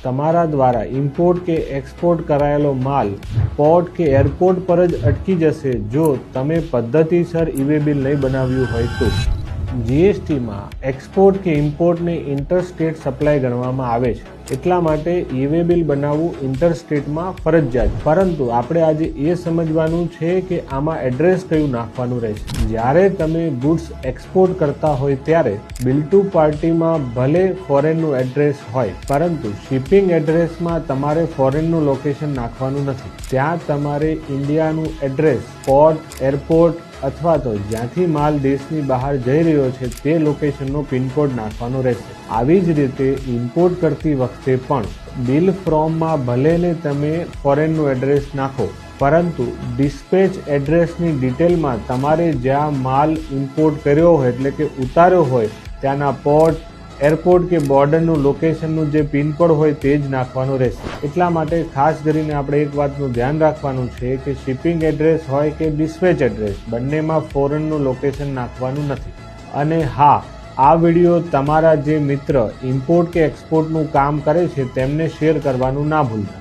તમારા દ્વારા ઇમ્પોર્ટ કે એક્સપોર્ટ કરાયેલો માલ પોર્ટ કે એરપોર્ટ પર જ અટકી જશે જો તમે પદ્ધતિસર ઈ-વે બિલ નહીં બનાવ્યું હોય તો. જીએસટીમાં એક્સપોર્ટ કે ઇમ્પોર્ટને ઇન્ટરસ્ટેટ સપ્લાય ગણવામાં આવે છે, એટલા માટે ઈ-વે બિલ બનાવવું ઇન્ટરસ્ટેટમાં ફરજિયાત. પરંતુ આપણે આજે એ સમજવાનું છે કે આમાં એડ્રેસ કયું નાખવાનું રહેશે. જ્યારે તમે ગુડ્સ એક્સપોર્ટ કરતા હોય ત્યારે બિલ ટુ પાર્ટીમાં ભલે ફોરેનનું એડ્રેસ હોય, પરંતુ શિપિંગ એડ્રેસમાં તમારે ફોરેનનું લોકેશન નાખવાનું નથી. ત્યાં તમારે ઇન્ડિયાનું એડ્રેસ, પોર્ટ, એરપોર્ટ અથવા તો જ્યાંથી માલ દેશની બહાર જઈ રહ્યો છે તે લોકેશનનો પિનકોડ નાખવાનો રહેશે. આવી જ રીતે ઇમ્પોર્ટ કરતી વખતે પણ બિલ ફ્રોમમાં ભલે ને તમે ફોરેનનું એડ્રેસ નાખો, પરંતુ ડિસ્પેચ એડ્રેસની ડિટેલમાં તમારે જ્યાં માલ ઇમ્પોર્ટ કર્યો હોય એટલે કે ઉતાર્યો હોય ત્યાંના પોર્ટ, એરપોર્ટ કે બોર્ડરનું લોકેશનનું જે પિનકોડ હોય તે જ નાખવાનું રહેશે. એટલા માટે ખાસ કરીને આપણે એક વાતનું ધ્યાન રાખવાનું છે કે શિપિંગ એડ્રેસ હોય કે ડિસ્પેચ એડ્રેસ બંનેમાં ફોરેનનું લોકેશન નાખવાનું નથી. અને હા, આ વિડીયો તમારા જે મિત્ર ઇમ્પોર્ટ કે એક્સપોર્ટનું કામ કરે છે તેમને શેર કરવાનું ના ભૂલતા.